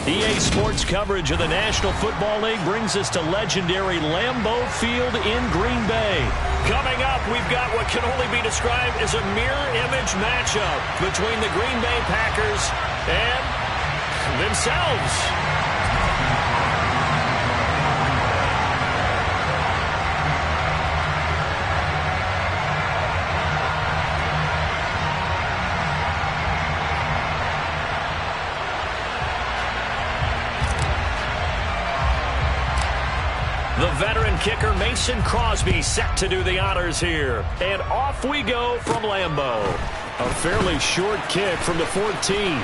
EA Sports coverage of the National Football League brings us to legendary Lambeau Field in Green Bay. Coming up, we've got what can only be described as a mirror image matchup between the Green Bay Packers and themselves. The veteran kicker Mason Crosby set to do the honors here. And off we go from Lambeau. A fairly short kick from the 14.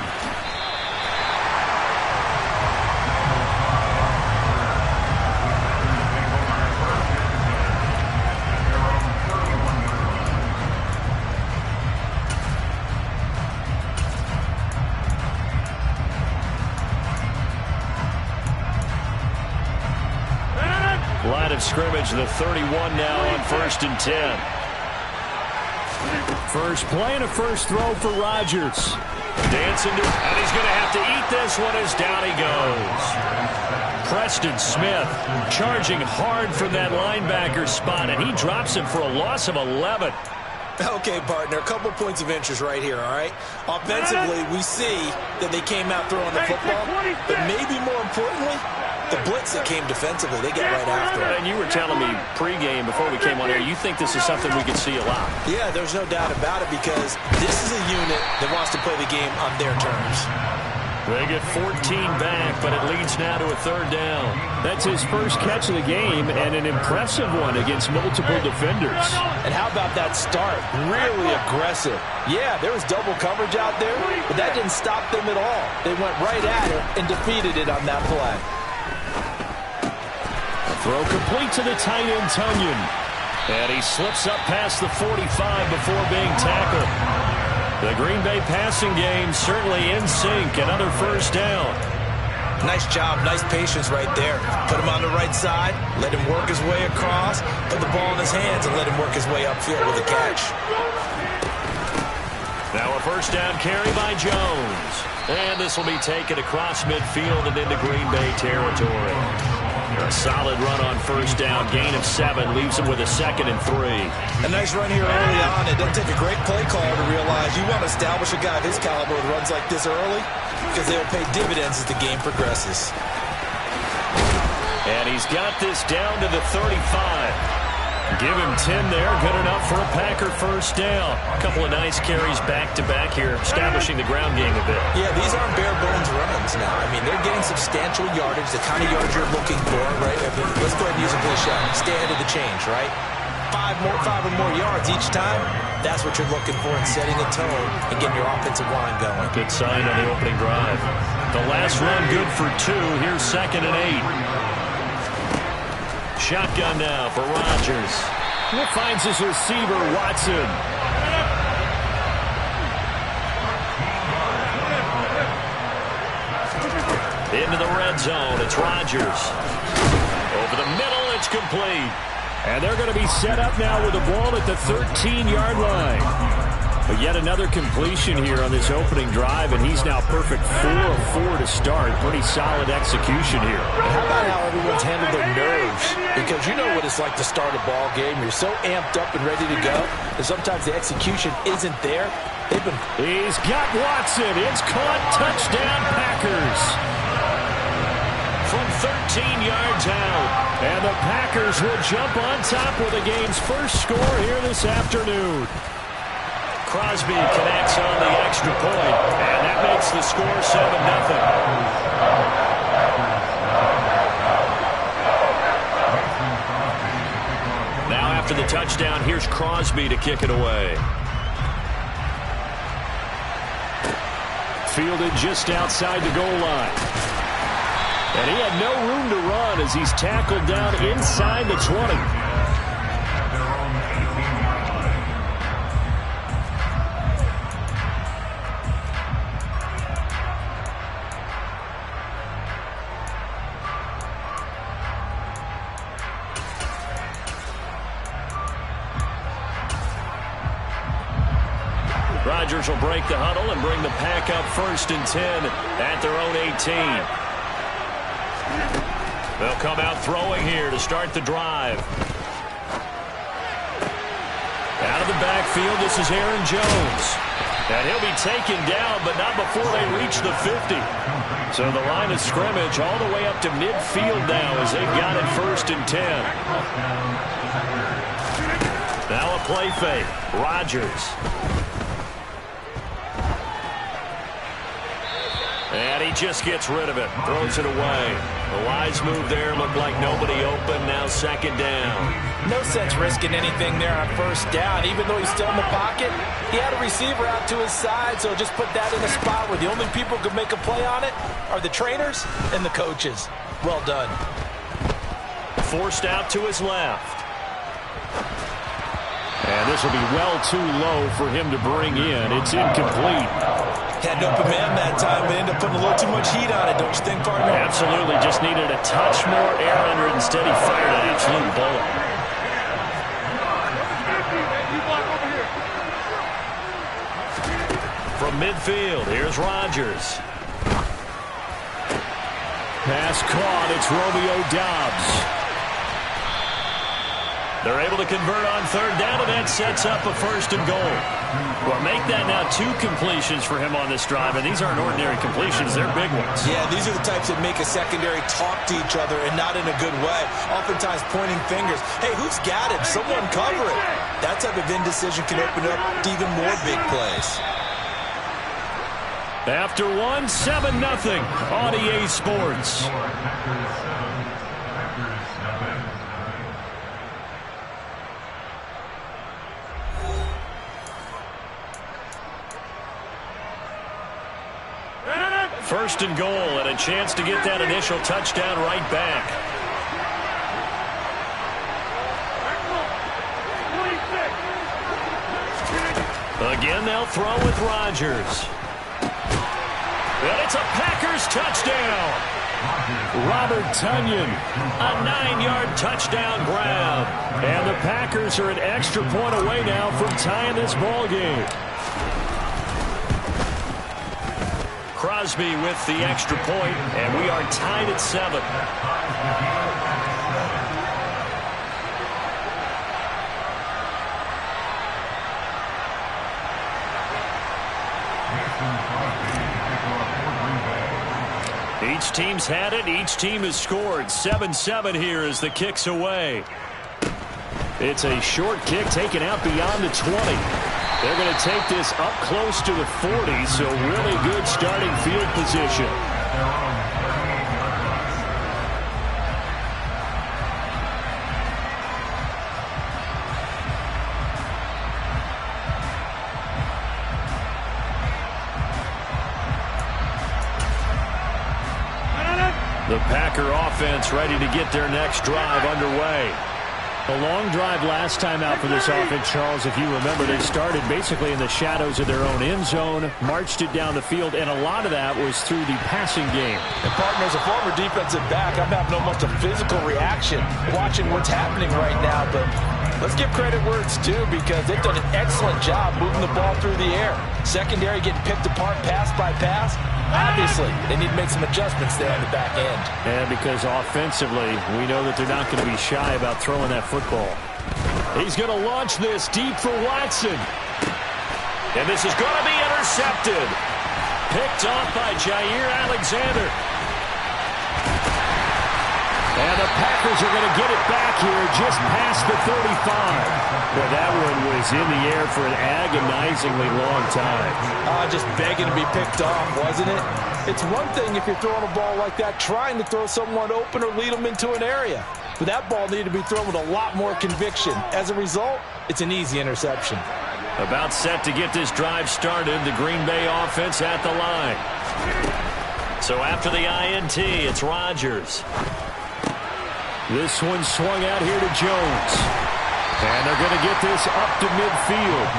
Line of scrimmage, the 31 now on 1st and 10. First play and a first throw for Rodgers. Dancing to, and he's going to have to eat this one as down he goes. Preston Smith charging hard from that linebacker spot, and he drops him for a loss of 11. Okay, partner, a couple points of interest right here, all right? Offensively, we see that they came out throwing the football, but maybe more importantly, the blitz that came defensively, they get right after it. And you were telling me pregame before we came on here, you think this is something we could see a lot. Yeah, there's no doubt about it because this is a unit that wants to play the game on their terms. They get 14 back, but it leads now to a 3rd down. That's his first catch of the game and an impressive one against multiple defenders. And how about that start? Really aggressive. Yeah, there was double coverage out there, but that didn't stop them at all. They went right at it and defeated it on that play. Throw complete to the tight end, Tunyon. And he slips up past the 45 before being tackled. The Green Bay passing game certainly in sync. Another first down. Nice job, nice patience right there. Put him on the right side, let him work his way across, put the ball in his hands, and let him work his way upfield with a catch. Now a first down carry by Jones. And this will be taken across midfield and into Green Bay territory. A solid run on first down, gain of 7, leaves him with a 2nd and 3. A nice run here early on. It doesn't take a great play caller to realize you want to establish a guy of his caliber with runs like this early because they'll pay dividends as the game progresses. And he's got this down to the 35. Give him 10 there, good enough for a Packer first down. A couple of nice carries back-to-back here, establishing the ground game a bit. Yeah, these aren't bare-bones runs now. I mean, they're getting substantial yardage, the kind of yardage you're looking for, right? Let's go ahead and use a cliche. Stay ahead of the change, right? 5 or more yards each time, that's what you're looking for in setting a tone and getting your offensive line going. Good sign on the opening drive. The last run good for 2. Here's 2nd and 8. Shotgun now for Rodgers. He finds his receiver, Watson. Into the red zone, it's Rodgers. Over the middle, it's complete. And they're going to be set up now with the ball at the 13-yard line. But yet another completion here on this opening drive, and he's now perfect 4 of 4 to start. Pretty solid execution here. How about how everyone's handled their nerves? Because you know what it's like to start a ball game. You're so amped up and ready to go, and sometimes the execution isn't there. He's got Watson. It's caught. Touchdown, Packers. From 13 yards out. And the Packers will jump on top with the game's first score here this afternoon. Crosby connects on the extra point, and that makes the score 7-0. Now after the touchdown, here's Crosby to kick it away. Fielded just outside the goal line. And he had no room to run as he's tackled down inside the 20. Rodgers will break the huddle and bring the pack up 1st and 10 at their own 18. They'll come out throwing here to start the drive. Out of the backfield, this is Aaron Jones. And he'll be taken down, but not before they reach the 50. So the line of scrimmage all the way up to midfield now as they've got it 1st and 10. Now a play fake. Rodgers. And he just gets rid of it. Throws it away. The wise move there. Looked like nobody open. Now 2nd down. No sense risking anything there on 1st down. Even though he's still in the pocket, he had a receiver out to his side, so just put that in a spot where the only people who could make a play on it are the trainers and the coaches. Well done. Forced out to his left. And this will be well too low for him to bring in. It's incomplete. Had an open man that time, but ended up putting a little too much heat on it, don't you think, partner? Absolutely. Just needed a touch more air under it. Instead, he fired an absolute bullet. From midfield, here's Rodgers. Pass caught. It's Romeo Doubs. They're able to convert on 3rd down, and that sets up a 1st and goal. Well, make that now 2 completions for him on this drive, and these aren't ordinary completions. They're big ones. Yeah, these are the types that make a secondary talk to each other, and not in a good way. Oftentimes pointing fingers. Hey, who's got him? Someone cover it. That type of indecision can open up to even more big plays. After 7-0 on EA Sports. First and goal, and a chance to get that initial touchdown right back. Again, they'll throw with Rodgers. And it's a Packers touchdown. Robert Tonyan, a 9-yard touchdown grab. And the Packers are an extra point away now from tying this ball game. Crosby with the extra point, and we are tied at 7. Each team's had it. Each team has scored. 7-7 here as the kick's away. It's a short kick taken out beyond the 20. They're going to take this up close to the 40, so really good starting field position. The Packer offense ready to get their next drive underway. A long drive last time out for this offense, Charles. If you remember, they started basically in the shadows of their own end zone, marched it down the field, and a lot of that was through the passing game. And, partner, as a former defensive back, I'm having almost a physical reaction watching what's happening right now. But let's give credit where it's due, because they've done an excellent job moving the ball through the air. Secondary getting picked apart pass by pass. Obviously, they need to make some adjustments there on the back end. And because offensively, we know that they're not going to be shy about throwing that football. He's going to launch this deep for Watson. And this is going to be intercepted. Picked off by Jair Alexander. And the Packers are going to get it back here just past the 35. But that one was in the air for an agonizingly long time. Just begging to be picked off, wasn't it? It's one thing if you're throwing a ball like that, trying to throw someone open or lead them into an area. But that ball needed to be thrown with a lot more conviction. As a result, it's an easy interception. About set to get this drive started, the Green Bay offense at the line. So after the INT, it's Rodgers. This one swung out here to Jones. And they're going to get this up to midfield.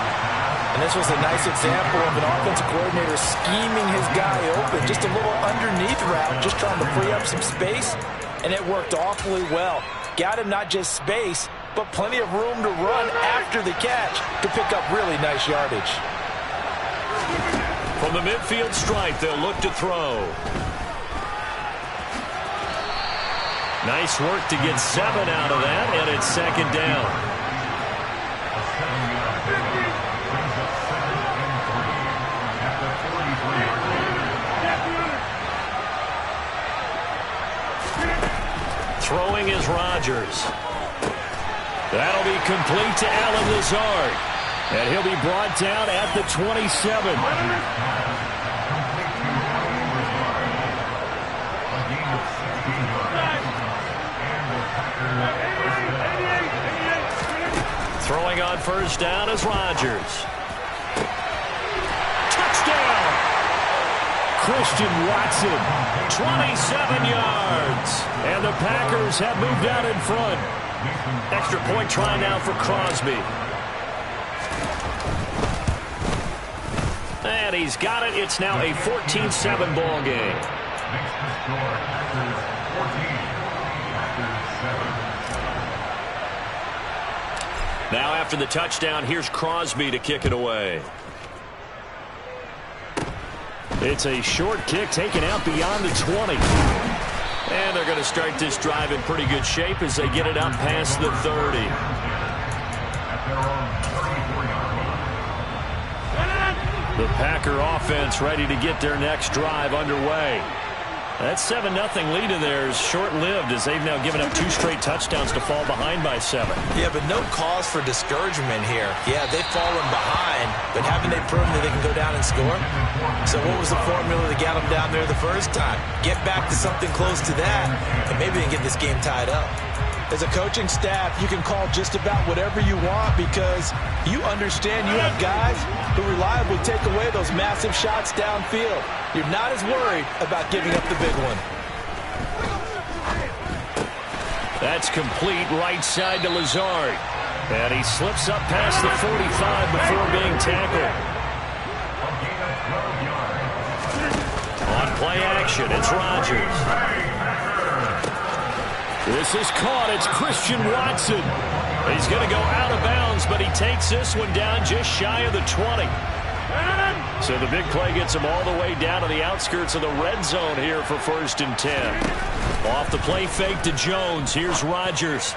And this was a nice example of an offensive coordinator scheming his guy open. Just a little underneath route, just trying to free up some space. And it worked awfully well. Got him not just space, but plenty of room to run after the catch to pick up really nice yardage. From the midfield stripe, they'll look to throw. Nice work to get 7 out of that, and it's second down. Throwing is Rodgers. That'll be complete to Allen Lazard. And he'll be brought down at the 27. Throwing on first down is Rodgers. Touchdown! Christian Watson, 27 yards. And the Packers have moved out in front. Extra point try now for Crosby. And he's got it. It's now a 14-7 ball game. Now after the touchdown, here's Crosby to kick it away. It's a short kick taken out beyond the 20. And they're going to start this drive in pretty good shape as they get it up past the 30. The Packer offense ready to get their next drive underway. That 7-0 lead of theirs short-lived as they've now given up 2 straight touchdowns to fall behind by 7. Yeah, but no cause for discouragement here. Yeah, they've fallen behind, but haven't they proven that they can go down and score? So what was the formula that got them down there the first time? Get back to something close to that, and maybe they can get this game tied up. As a coaching staff, you can call just about whatever you want because you understand you have guys who reliably take away those massive shots downfield. You're not as worried about giving up the big one. That's complete right side to Lazard. And he slips up past the 45 before being tackled. On play action, it's Rodgers. This is caught. It's Christian Watson. He's going to go out of bounds, but he takes this one down just shy of the 20. So the big play gets him all the way down to the outskirts of the red zone here for 1st and 10. Off the play fake to Jones. Here's Rodgers.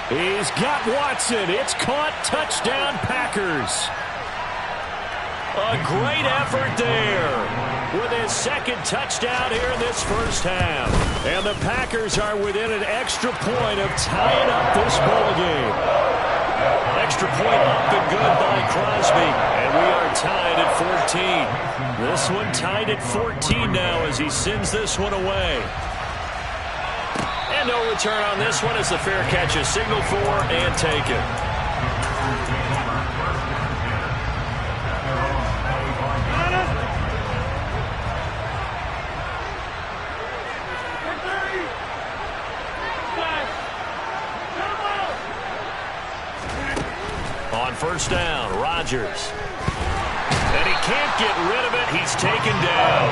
He's got Watson. It's caught. Touchdown, Packers. A great effort there with his second touchdown here in this first half. And the Packers are within an extra point of tying up this ball game. Extra point up and good by Crosby. And we are tied at 14. This one tied at 14 now as he sends this one away. And no return on this one as the fair catch is signaled for and taken. On first down, Rodgers. And he can't get rid of it. He's taken down.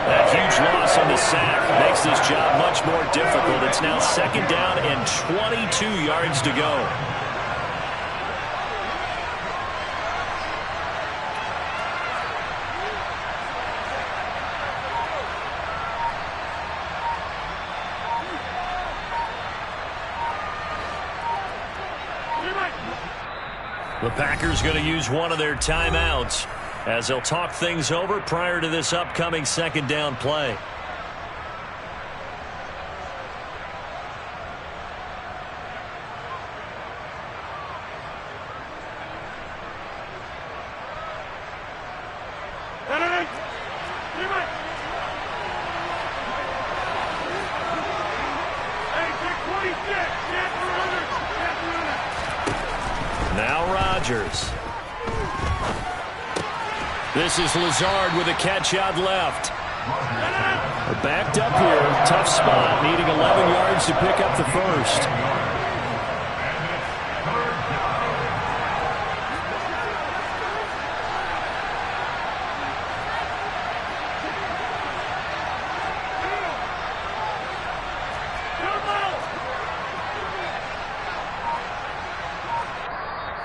That huge loss on the sack makes this job much more difficult. It's now 2nd down and 22 yards to go. The Packers going to use one of their timeouts as they'll talk things over prior to this upcoming 2nd down play. This is Lazard with a catch out left. Backed up here. Tough spot. Needing 11 yards to pick up the first.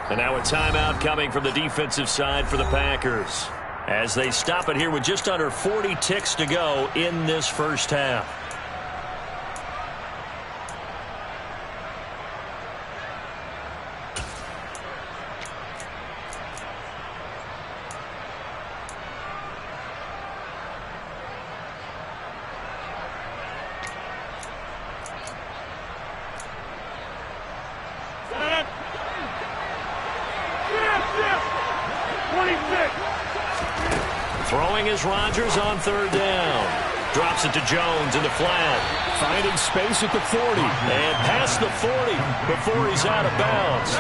And now a timeout coming from the defensive side for the Packers as they stop it here with just under 40 ticks to go in this first half. throwing is Rodgers on third down. Drops it to Jones in the flat. Finding space at the 40. And past the 40 before he's out of bounds.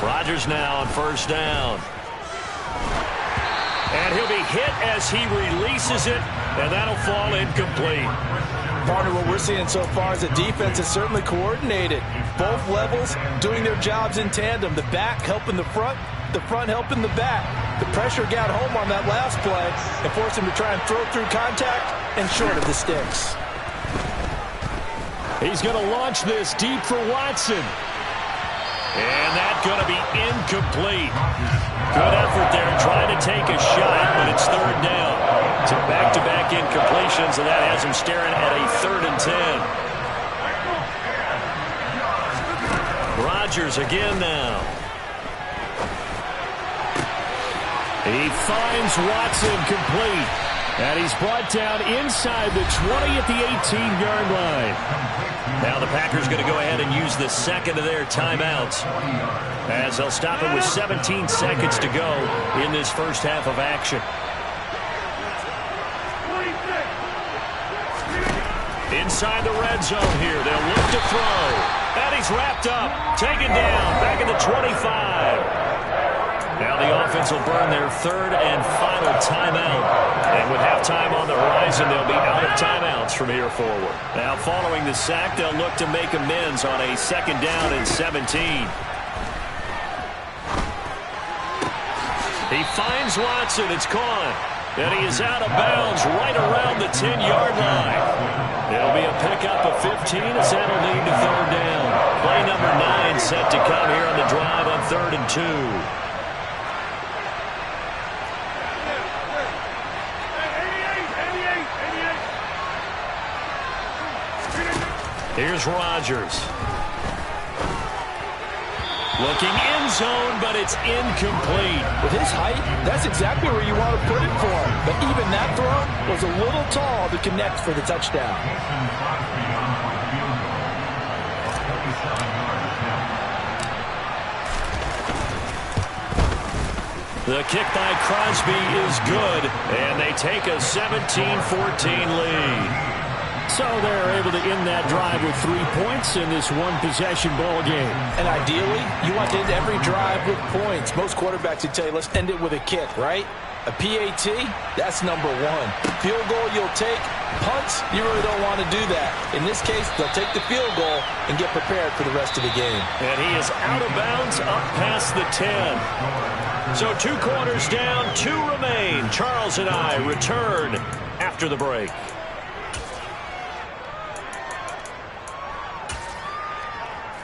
Rodgers now on first down. And he'll be hit as he releases it, and that'll fall incomplete. Partner, what we're seeing so far is the defense is certainly coordinated. Both levels doing their jobs in tandem. The back helping the front helping the back. The pressure got home on that last play and forced him to try and throw through contact and short of the sticks. He's going to launch this deep for Watson. And that's going to be incomplete. Good effort there trying to take a shot, but it's third down. So back-to-back incompletions, and that has him staring at a 3rd and 10. Rodgers again now. He finds Watson complete. And he's brought down inside the 20 at the 18-yard line. Now the Packers going to go ahead and use the second of their timeouts, as they'll stop it with 17 seconds to go in this first half of action. Inside the red zone here. They'll look to throw. And he's wrapped up. Taken down. Back at the 25. Now the offense will burn their 3rd and final timeout. And with halftime on the horizon, they'll be out of timeouts from here forward. Now following the sack, they'll look to make amends on a 2nd down and 17. He finds Watson. It's caught. And he is out of bounds right around the 10-yard line. It'll be a pickup of 15 as that'll lead to 3rd down. Play number 9 set to come here on the drive on 3rd and 2. Here's Rodgers. Looking end zone, but it's incomplete. With his height, that's exactly where you want to put it for him. But even that throw was a little tall to connect for the touchdown. The kick by Crosby is good, and they take a 17-14 lead. So they're able to end that drive with 3 points in this one-possession ball game. And ideally, you want to end every drive with points. Most quarterbacks would tell you, let's end it with a kick, right? A PAT, that's number 1. Field goal you'll take. Punts, you really don't want to do that. In this case, they'll take the field goal and get prepared for the rest of the game. And he is out of bounds up past the 10. So 2 quarters down, 2 remain. Charles and I return after the break.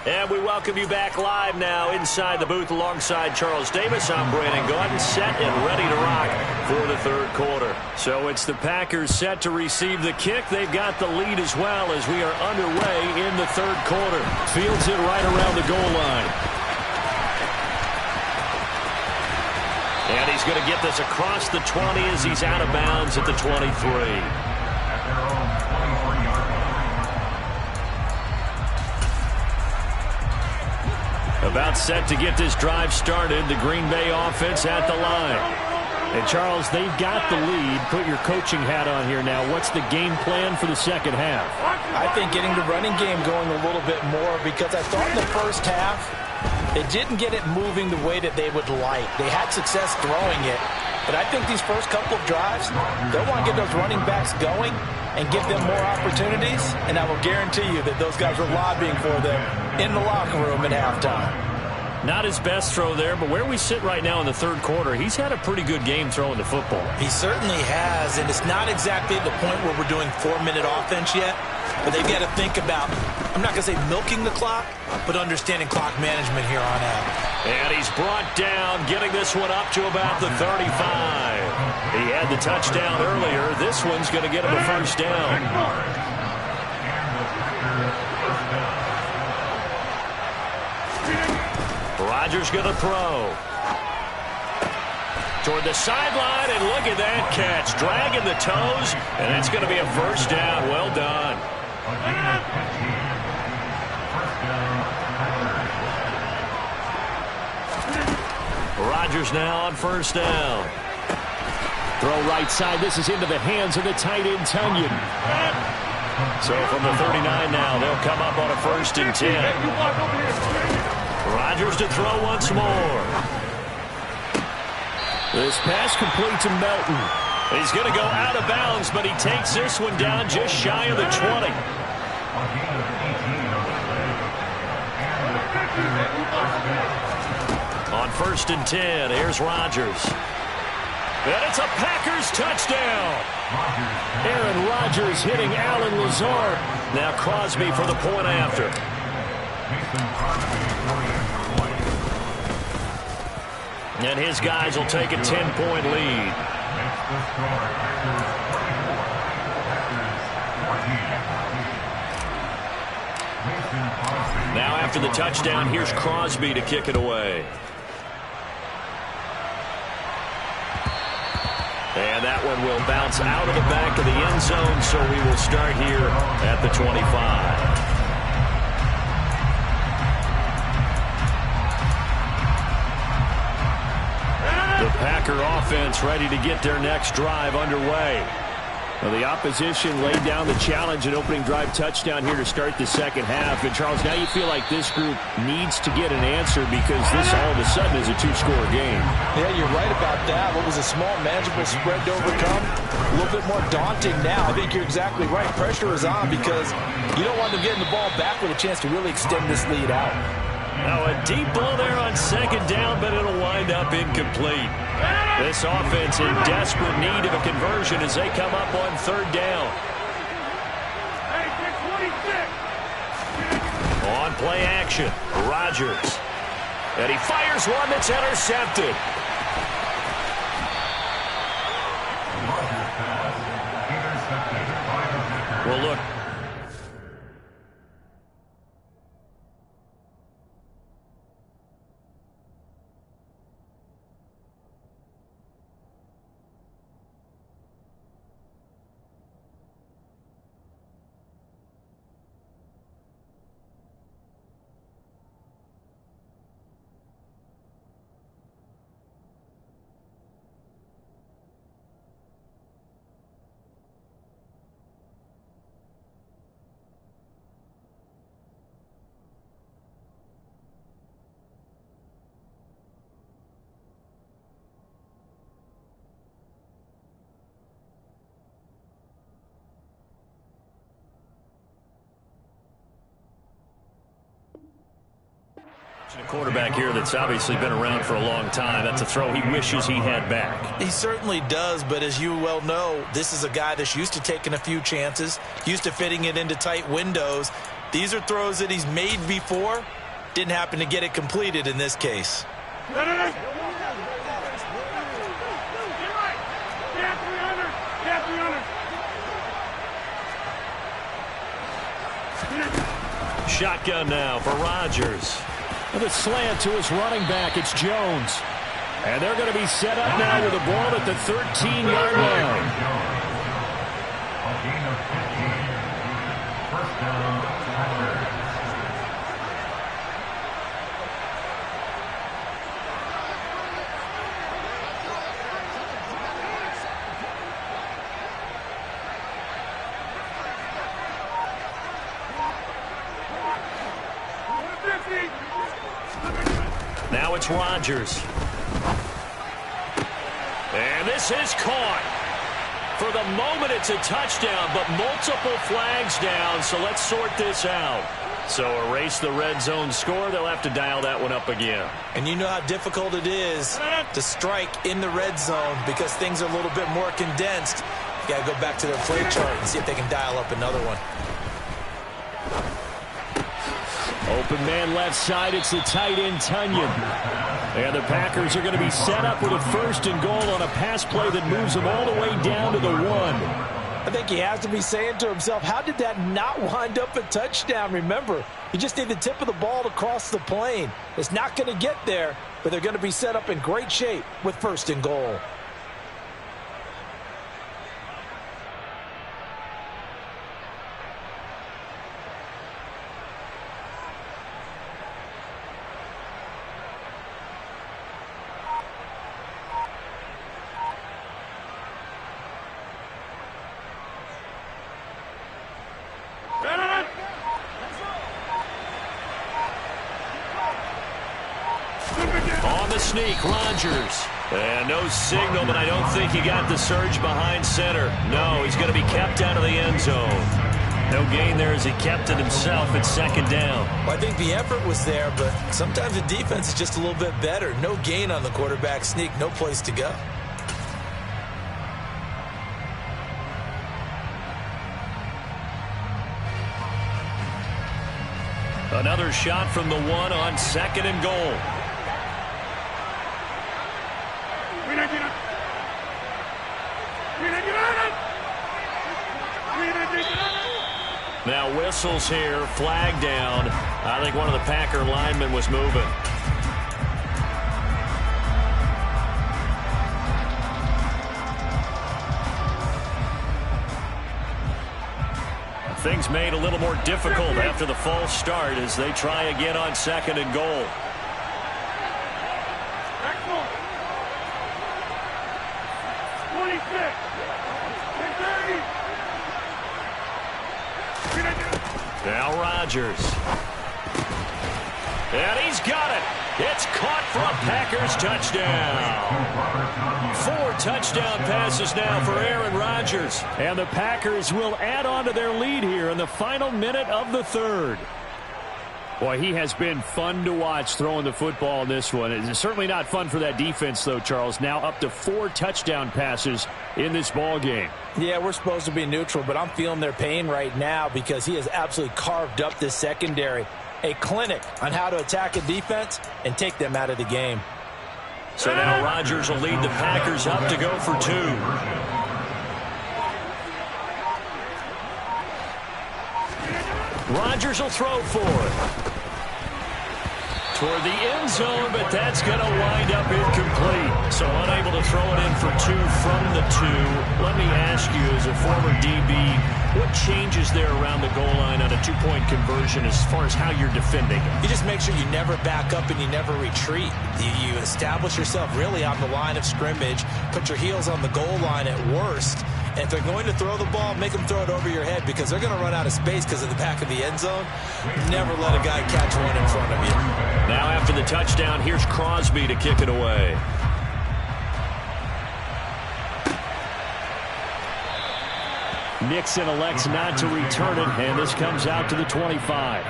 And we welcome you back live now inside the booth alongside Charles Davis. I'm Brandon Gaudin, set and ready to rock for the 3rd quarter. So it's the Packers set to receive the kick. They've got the lead as well as we are underway in the 3rd quarter. Fields it right around the goal line. And he's going to get this across the 20 as he's out of bounds at the 23. About set to get this drive started. The Green Bay offense at the line. And, Charles, they've got the lead. Put your coaching hat on here now. What's the game plan for the second half? I think getting the running game going a little bit more, because I thought in the first half they didn't get it moving the way that they would like. They had success throwing it. But I think these first couple of drives, they'll want to get those running backs going and give them more opportunities. And I will guarantee you that those guys were lobbying for them in the locker room at halftime. Not his best throw there, but where we sit right now in the 3rd quarter, he's had a pretty good game throwing the football. He certainly has, and it's not exactly at the point where we're doing 4-minute offense yet, but they've got to think about, I'm not going to say milking the clock, but understanding clock management here on out. And he's brought down, getting this one up to about the 35. He had the touchdown earlier. This one's going to get him a first down. Rodgers going to throw. Toward the sideline, and look at that catch. Dragging the toes, and it's going to be a first down. Well done. Rodgers now on first down. Throw right side. This is into the hands of the tight end, Tunyon. So from the 39 now, they'll come up on a 1st and 10. Rodgers to throw once more. This pass complete to Melton. He's going to go out of bounds, but he takes this one down just shy of the 20. On 1st and 10, here's Rodgers. And it's a Packers touchdown. Aaron Rodgers hitting Alan Lazard. Now Crosby for the point after. And his guys will take a 10-point lead. Now after the touchdown, here's Crosby to kick it away. And that one will bounce out of the back of the end zone, so we will start here at the 25. The Packer offense ready to get their next drive underway. Well, the opposition laid down the challenge and opening drive touchdown here to start the second half. And, Charles, now you feel like this group needs to get an answer because this all of a sudden is a two-score game. Yeah, you're right about that. What was a small, manageable spread to overcome? A little bit more daunting now. I think you're exactly right. Pressure is on because you don't want them getting the ball back with a chance to really extend this lead out. Now a deep ball there on 2nd down, but it'll wind up incomplete. This offense in desperate need of a conversion as they come up on 3rd down. On play action, Rodgers. And he fires one that's intercepted. Well, look. A quarterback here that's obviously been around for a long time. That's a throw he wishes he had back. He certainly does, but as you well know, this is a guy that's used to taking a few chances, used to fitting it into tight windows. These are throws that he's made before. Didn't happen to get it completed in this case. Shotgun now for Rodgers. With a slant to his running back, it's Jones. And they're going to be set up now with the ball at the 13-yard line. A gain of 15. First down, Packers. Now it's Rodgers. And this is caught. For the moment, it's a touchdown, but multiple flags down, so let's sort this out. So erase the red zone score. They'll have to dial that one up again. And you know how difficult it is to strike in the red zone because things are a little bit more condensed. You got to go back to their play chart and see if they can dial up another one. Open man left side, it's the tight end, Tunyon. And the Packers are going to be set up with a 1st and goal on a pass play that moves them all the way down to the 1. I think he has to be saying to himself, how did that not wind up a touchdown? Remember, you just need the tip of the ball to cross the plane. It's not going to get there, but they're going to be set up in great shape with 1st and goal. sneak, Rodgers. And no signal, but I don't think he got the surge behind center. No, he's going to be kept out of the end zone. No gain there as he kept it himself at second down. Well, I think the effort was there, but sometimes the defense is just a little bit better. No gain on the quarterback sneak, no place to go. Another shot from the 1 on 2nd and goal. Now whistles here, flag down. I think one of the Packer linemen was moving. Things made a little more difficult after the false start as they try again on 2nd and goal. Now Rodgers. And he's got it. It's caught for a Packers touchdown. 4 touchdown passes now for Aaron Rodgers. And the Packers will add on to their lead here in the final minute of the 3rd. Boy, he has been fun to watch throwing the football in this one. It's certainly not fun for that defense, though, Charles. Now up to 4 touchdown passes in this ball game. Yeah, we're supposed to be neutral, but I'm feeling their pain right now because he has absolutely carved up this secondary. A clinic on how to attack a defense and take them out of the game. So now Rodgers will lead the Packers up to go for 2. Rodgers will throw for it. Toward the end zone, but that's going to wind up incomplete. So unable to throw it in for 2 from the 2. Let me ask you, as a former DB, what changes there around the goal line on a 2-point conversion as far as how you're defending? You just make sure you never back up and you never retreat. You establish yourself really on the line of scrimmage, put your heels on the goal line at worst. And if they're going to throw the ball, make them throw it over your head because they're going to run out of space because of the back of the end zone. Never let a guy catch one in front of you. Now after the touchdown, here's Crosby to kick it away. Nixon elects not to return it, and this comes out to the 25.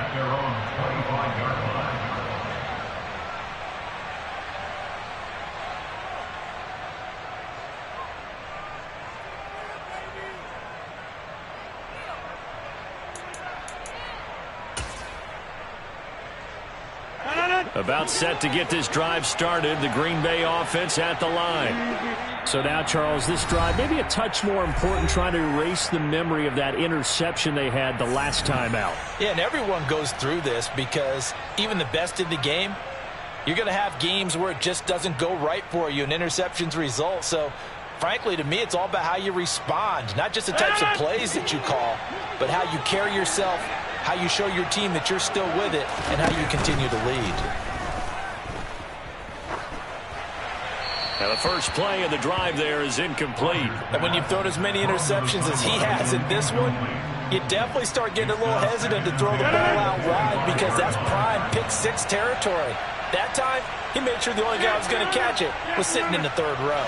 About set to get this drive started. The Green Bay offense at the line. So now, Charles, this drive maybe a touch more important, trying to erase the memory of that interception they had the last time out. Yeah, and everyone goes through this because even the best in the game, you're going to have games where it just doesn't go right for you and interceptions result. So, frankly, to me, it's all about how you respond, not just the types of plays that you call, but how you carry yourself, how you show your team that you're still with it, and how you continue to lead. Now the first play of the drive there is incomplete. And when you've thrown as many interceptions as he has in this one, you definitely start getting a little hesitant to throw the ball out wide because that's prime pick-6 territory. That time, he made sure the only guy who was going to catch it was sitting in the 3rd row.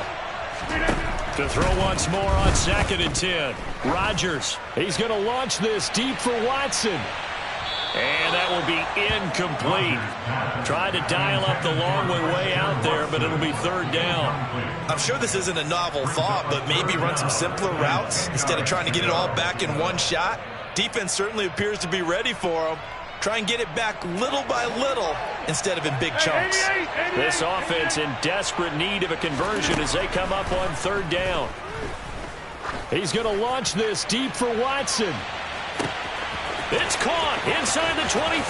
To throw once more on 2nd and 10. Rodgers, he's going to launch this deep for Watson. And that will be incomplete. Tried to dial up the long way out there, but it'll be 3rd down. I'm sure this isn't a novel thought, but maybe run some simpler routes instead of trying to get it all back in one shot. Defense certainly appears to be ready for him. Try and get it back little by little instead of in big chunks. This offense in desperate need of a conversion as they come up on 3rd down. He's going to launch this deep for Watson. It's caught inside the 25.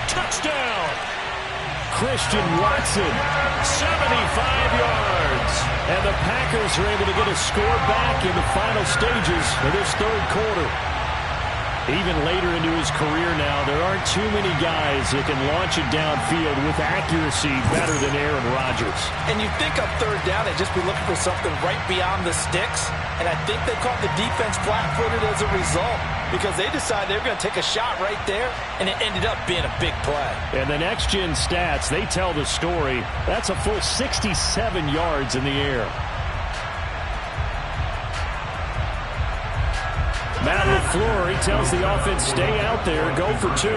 Touchdown. Christian Watson, 75 yards. And the Packers are able to get a score back in the final stages of this 3rd quarter. Even later into his career now, there aren't too many guys that can launch it downfield with accuracy better than Aaron Rodgers. And you think on third down, they'd just be looking for something right beyond the sticks. And I think they caught the defense flat-footed as a result because they decided they were going to take a shot right there, and it ended up being a big play. And the next-gen stats, they tell the story. That's a full 67 yards in the air. Matt LaFleur, he tells the offense, stay out there, go for two.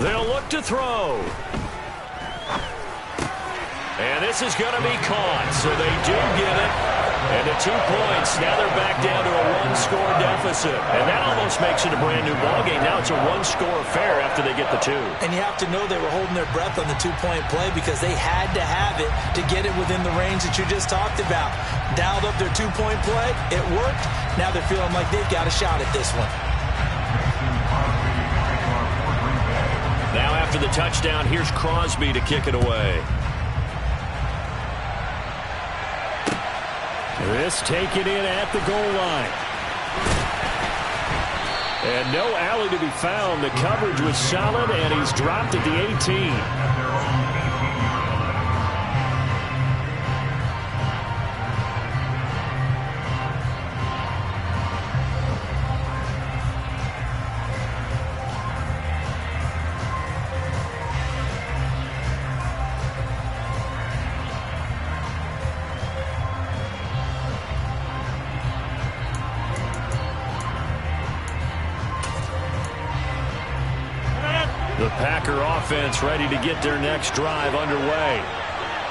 They'll look to throw. And this is going to be caught, so they do get it. And the 2 points, now they're back down to a one-score deficit. And that almost makes it a brand-new ballgame. Now it's a one-score affair after they get the two. And you have to know they were holding their breath on the two-point play because they had to have it to get it within the range that you just talked about. Dialed up their two-point play. It worked. Now they're feeling like they've got a shot at this one. Now after the touchdown, here's Crosby to kick it away. This taken in at the goal line. And no alley to be found. The coverage was solid, and he's dropped at the 18. The Packer offense ready to get their next drive underway.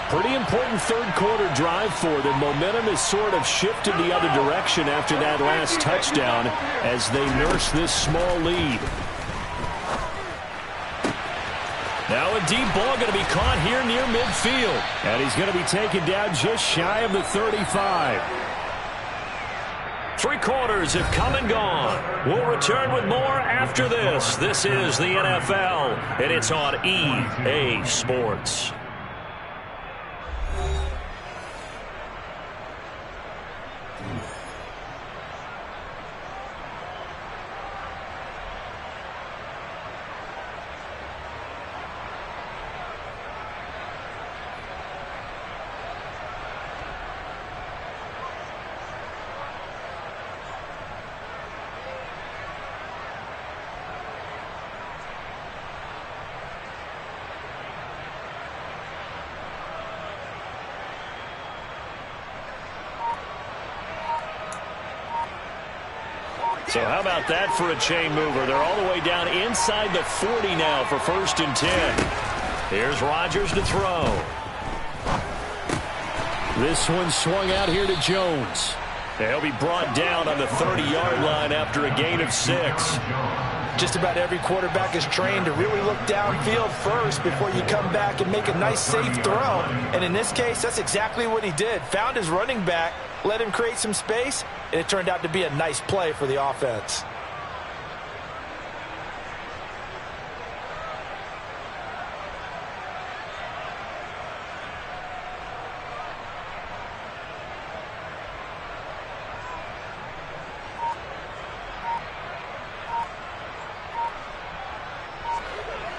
Pretty important third-quarter drive for them. Momentum has sort of shifted the other direction after that last touchdown as they nurse this small lead. Now a deep ball going to be caught here near midfield. And he's going to be taken down just shy of the 35. 3 quarters have come and gone. We'll return with more after this. This is the NFL, and it's on EA Sports. So how about that for a chain mover? They're all the way down inside the 40 now for 1st and 10. Here's Rodgers to throw. This one swung out here to Jones. He'll be brought down on the 30-yard line after a gain of 6. Just about every quarterback is trained to really look downfield first before you come back and make a nice, safe throw. And in this case, that's exactly what he did. Found his running back, let him create some space, and it turned out to be a nice play for the offense.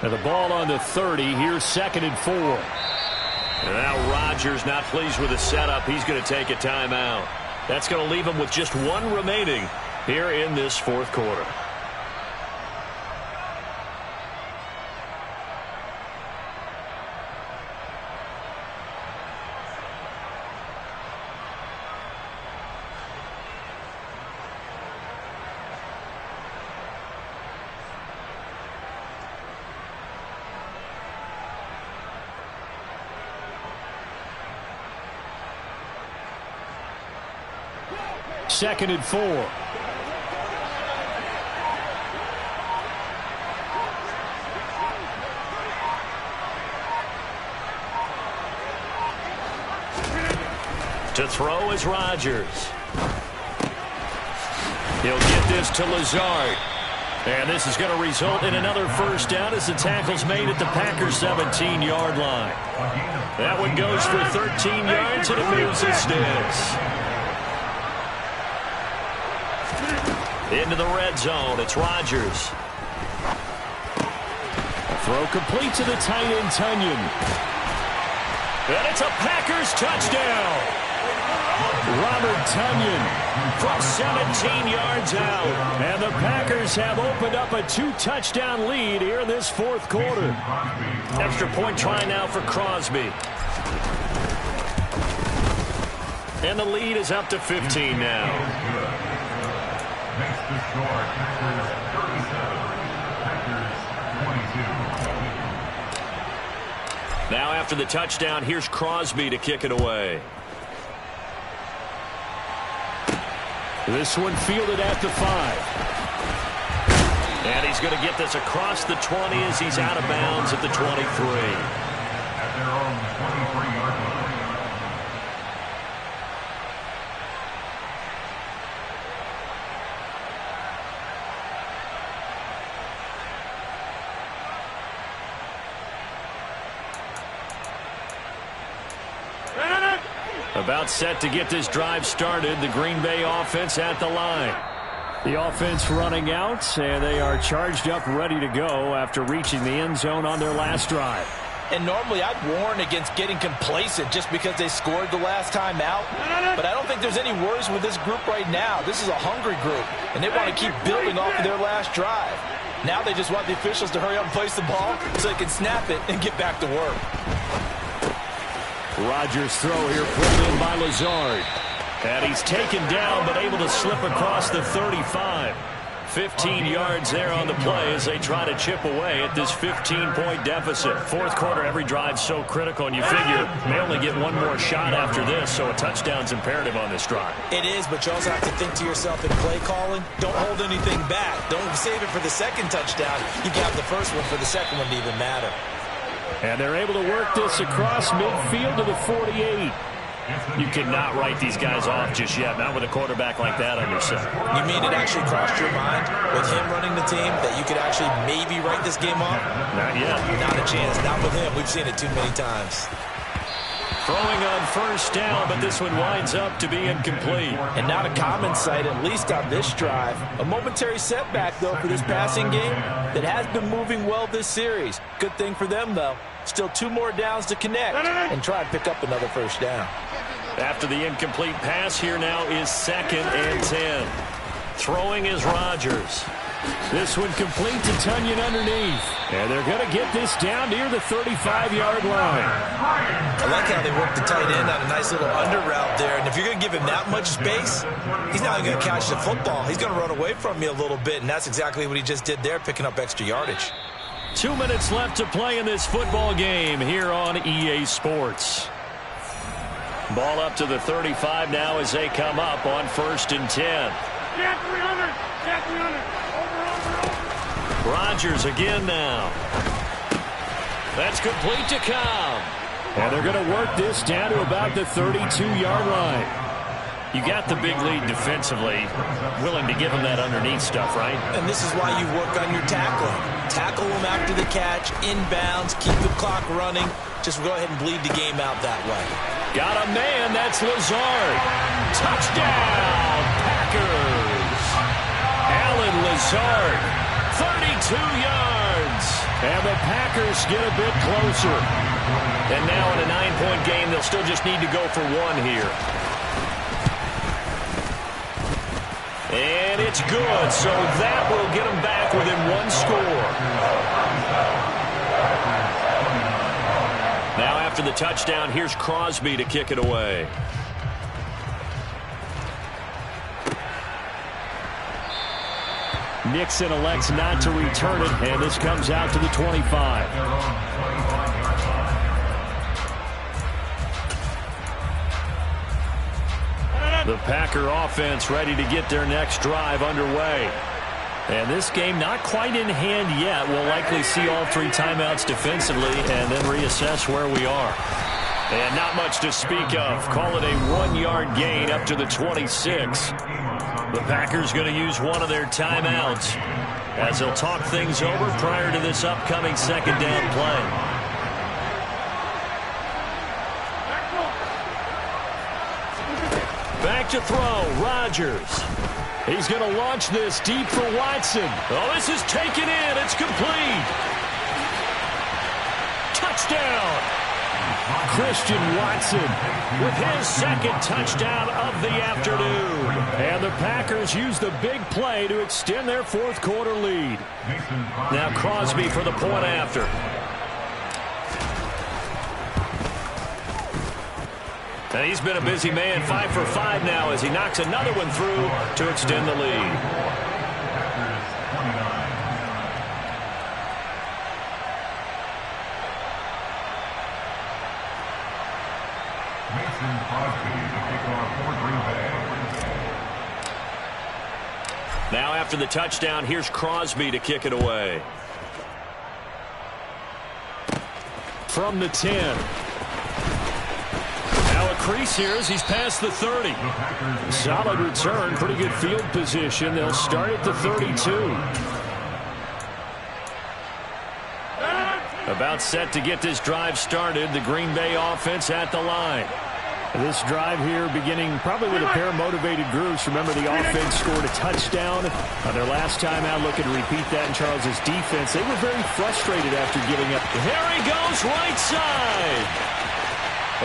Now the ball on the 30. Here's 2nd and 4. And now Rodgers not pleased with the setup. He's going to take a timeout. That's going to leave him with just 1 remaining here in this 4th quarter. Second and 4. To throw is Rodgers. He'll get this to Lazard. And this is going to result in another first down as the tackle's made at the Packers' 17-yard line. That one goes for 13 yards, and it moves the sticks. Into the red zone, it's Rodgers. Throw complete to the tight end, Tunyon. And it's a Packers touchdown. Robert Tunyon from 17 yards out. And the Packers have opened up a 2-touchdown lead here in this fourth quarter. Extra point try now for Crosby. And the lead is up to 15 now. Makes the score Packers 37, Packers 22. Now after the touchdown, here's Crosby to kick it away. This one fielded at the 5. And he's going to get this across the 20 as he's out of bounds at the 23. At their own 23-yard line. About set to get this drive started. The Green Bay offense at the line. The offense running out, and they are charged up, ready to go after reaching the end zone on their last drive. And normally I'd warn against getting complacent just because they scored the last time out. But I don't think there's any worries with this group right now. This is a hungry group, and they want to keep building off of their last drive. Now they just want the officials to hurry up and place the ball so they can snap it and get back to work. Rodgers' throw here pulled in by Lazard. And he's taken down but able to slip across the 35. 15 yards there on the play as they try to chip away at this 15-point deficit. Fourth quarter, every drive's so critical, and you figure they only get one more shot after this, so a touchdown's imperative on this drive. It is, but you also have to think to yourself in play calling, don't hold anything back. Don't save it for the second touchdown. You got the first one for the second one to even matter. And they're able to work this across midfield to the 48. You cannot write these guys off just yet, not with a quarterback like that on your side. You mean it actually crossed your mind with him running the team that you could actually maybe write this game off? Not yet. Not a chance. Not with him. We've seen it too many times. Throwing on first down, but this one winds up to be incomplete. And not a common sight, at least on this drive. A momentary setback, though, for this passing game that has been moving well this series. Good thing for them, though. Still 2 more downs to connect and try and pick up another first down. After the incomplete pass, here now is 2nd and 10. Throwing is Rodgers. This one complete to Tunyon underneath. And they're going to get this down near the 35-yard line. I like how they work the tight end on a nice little under route there. And if you're going to give him that much space, he's not going to catch the football. He's going to run away from you a little bit, and that's exactly what he just did there, picking up extra yardage. 2 minutes left to play in this football game here on EA Sports. Ball up to the 35 now as they come up on 1st and 10. Rodgers again now. That's complete to Cobb. And they're going to work this down to about the 32-yard line. You got the big lead defensively, willing to give them that underneath stuff, right? And this is why you work on your tackling. Tackle them after the catch, inbounds, keep the clock running. Just go ahead and bleed the game out that way. Got a man, that's Lazard. Touchdown, Packers. Alan Lazard, 32 yards. And the Packers get a bit closer. And now in a 9-point game, they'll still just need to go for 1 here. And it's good, so that will get them back within 1 score. Now after the touchdown, here's Crosby to kick it away. Nixon elects not to return it, and this comes out to the 25. The Packer offense ready to get their next drive underway. And this game not quite in hand yet. We'll likely see all 3 timeouts defensively and then reassess where we are. And not much to speak of. Call it a 1-yard gain up to the 26. The Packers going to use one of their timeouts as they'll talk things over prior to this upcoming second down play. Back to throw, Rodgers. He's going to launch this deep for Watson. Oh, this is taken in. It's complete. Touchdown. Christian Watson with his second touchdown of the afternoon. And the Packers use the big play to extend their fourth quarter lead. Now Crosby for the point after. And he's been a busy man, 5 for 5 now as he knocks another one through to extend the lead. Now after the touchdown, here's Crosby to kick it away. From the 10. Now a crease here as he's past the 30. Solid return, pretty good field position. They'll start at the 32. About set to get this drive started. The Green Bay offense at the line. This drive here beginning probably with a pair of motivated groups. Remember, the offense scored a touchdown on their last time out. Looking to repeat that in Charles's defense. They were very frustrated after giving up. There he goes, right side.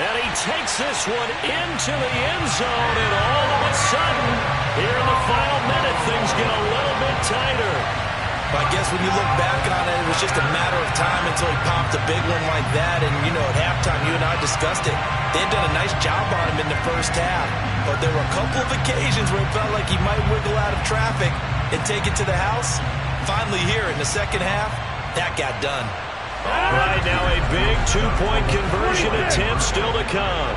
And he takes this one into the end zone. And all of a sudden, here in the final minute, things get a little bit tighter. I guess when you look back on it, it was just a matter of time until he popped a big one like that. And, you know, at halftime, you and I discussed it. They had done a nice job on him in the first half. But there were a couple of occasions where it felt like he might wiggle out of traffic and take it to the house. Finally here in the second half, that got done. All right, now a big two-point conversion attempt still to come.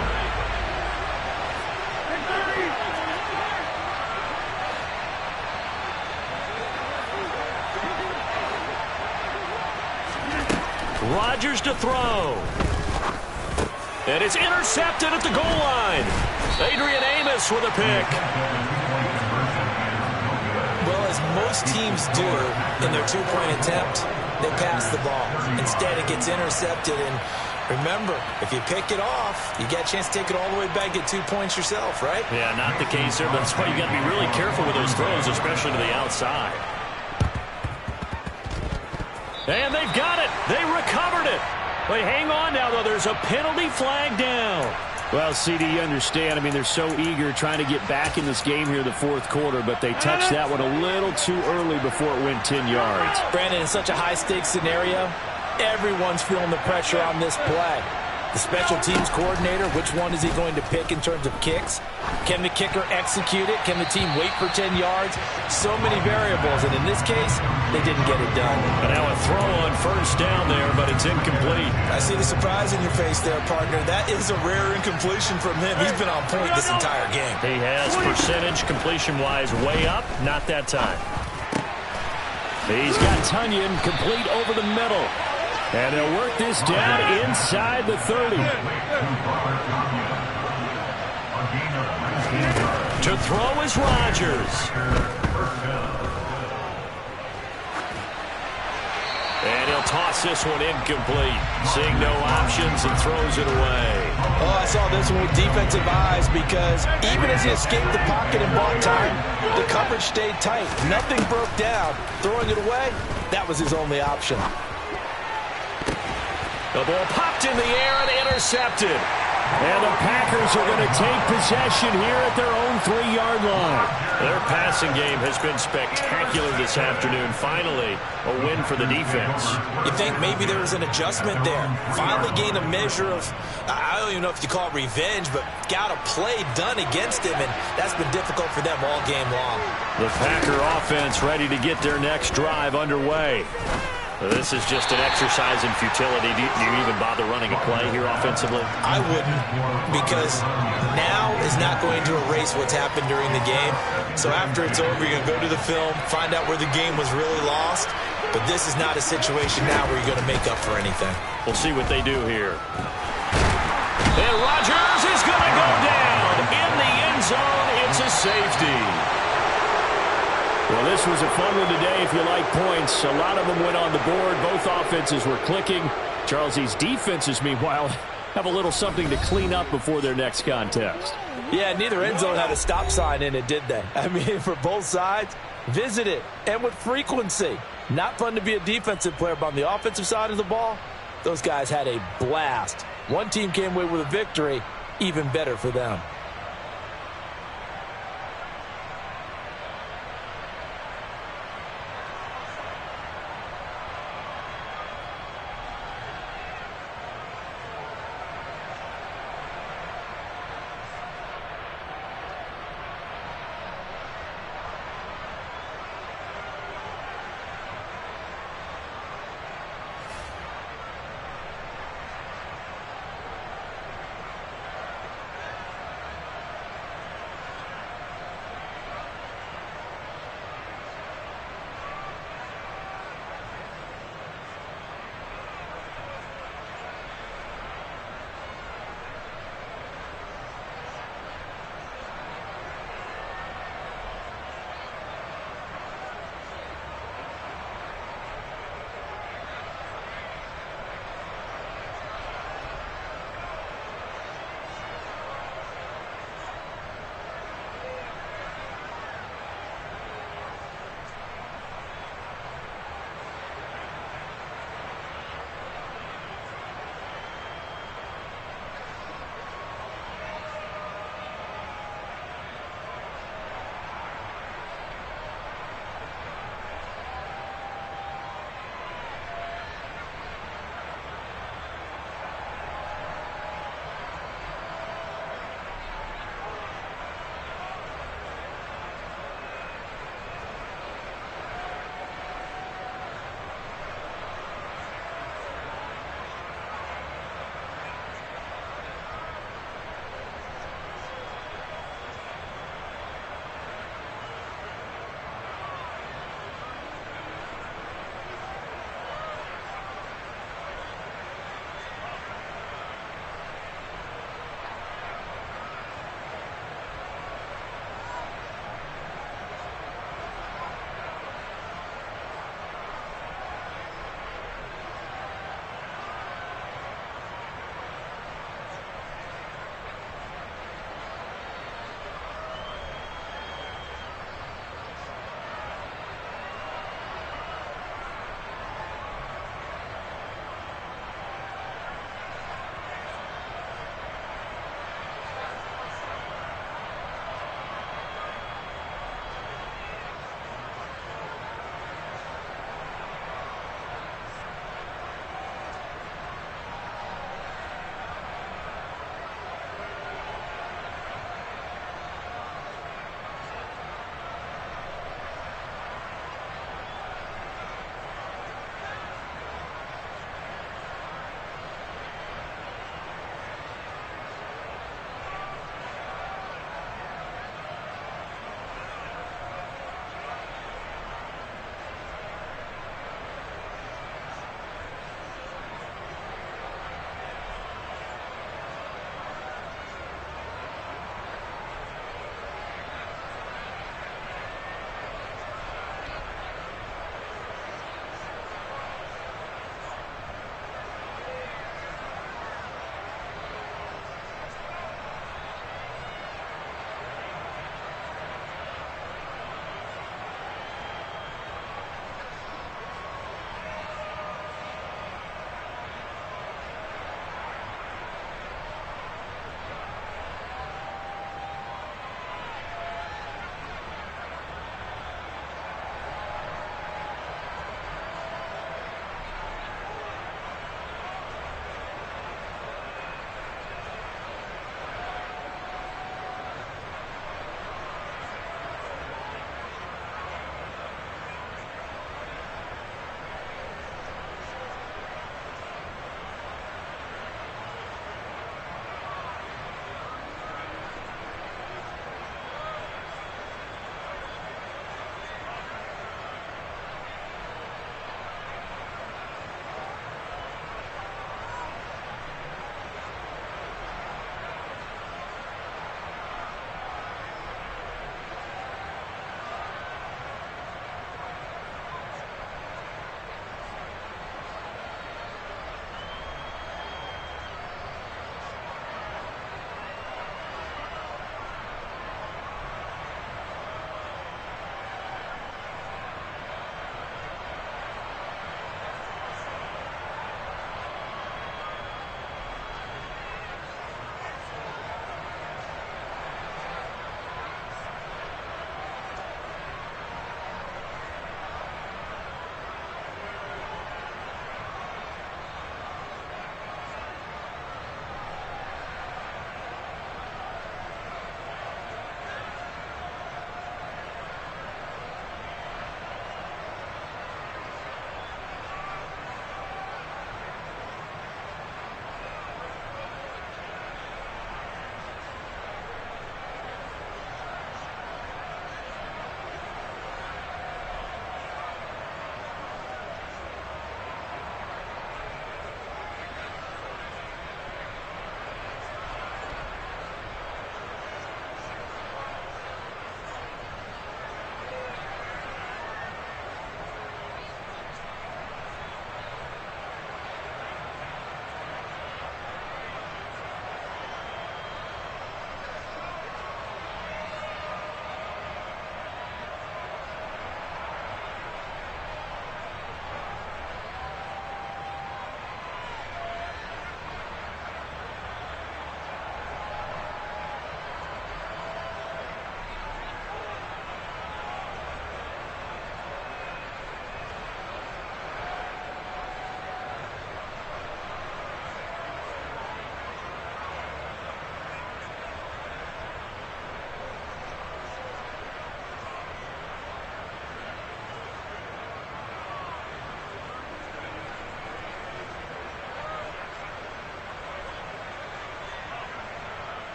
Rodgers to throw. And it's intercepted at the goal line. Adrian Amos with a pick. Well, as most teams do in their two-point attempt, they pass the ball. Instead, it gets intercepted. And remember, if you pick it off, you get a chance to take it all the way back, get 2 points yourself, right? Yeah, not the case there, but that's why you got to be really careful with those throws, especially to the outside. And they've got it. They recovered it. Wait, hang on now, though. There's a penalty flag down. Well, CD, you understand. I mean, they're so eager trying to get back in this game here in the fourth quarter, but they touched that one a little too early before it went 10 yards. Brandon, in such a high-stakes scenario, everyone's feeling the pressure on this play. The special teams coordinator, which one is he going to pick in terms of kicks? Can the kicker execute it? Can the team wait for 10 yards? So many variables, and in this case, they didn't get it done. But now a throw on first down there, but it's incomplete. I see the surprise in your face there, partner. That is a rare incompletion from him. He's been on point this entire game. He has percentage completion-wise way up, not that time. He's got Tunyon complete over the middle. And they'll work this down inside the 30. To throw is Rodgers. And he'll toss this one incomplete. Seeing no options and throws it away. Oh, I saw this one with defensive eyes because even as he escaped the pocket and bought time, the coverage stayed tight. Nothing broke down. Throwing it away, that was his only option. The ball popped in the air and intercepted. And the Packers are going to take possession here at their own 3-yard line. Their passing game has been spectacular this afternoon. Finally, a win for the defense. You think maybe there was an adjustment there. Finally gained a measure of, I don't even know if you call it revenge, but got a play done against him, and that's been difficult for them all game long. The Packer offense ready to get their next drive underway. This is just an exercise in futility. Do you even bother running a play here offensively? I wouldn't, because now is not going to erase what's happened during the game. So after it's over, you're going to go to the film, find out where the game was really lost. But this is not a situation now where you're going to make up for anything. We'll see what they do here. And Rodgers is going to go down in the end zone. It's a safety. Well, this was a fun one today if you like points. A lot of them went on the board. Both offenses were clicking. Charles, these defenses, meanwhile, have a little something to clean up before their next contest. Yeah, neither end zone had a stop sign in it, did they? I mean, for both sides, visit it, and with frequency. Not fun to be a defensive player, but on the offensive side of the ball, those guys had a blast. One team came away with a victory, even better for them.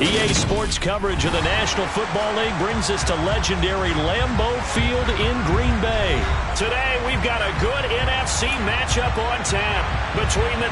EA Sports coverage of the National Football League brings us to legendary Lambeau Field in Green Bay. Today, we've got a good NFC matchup on tap between the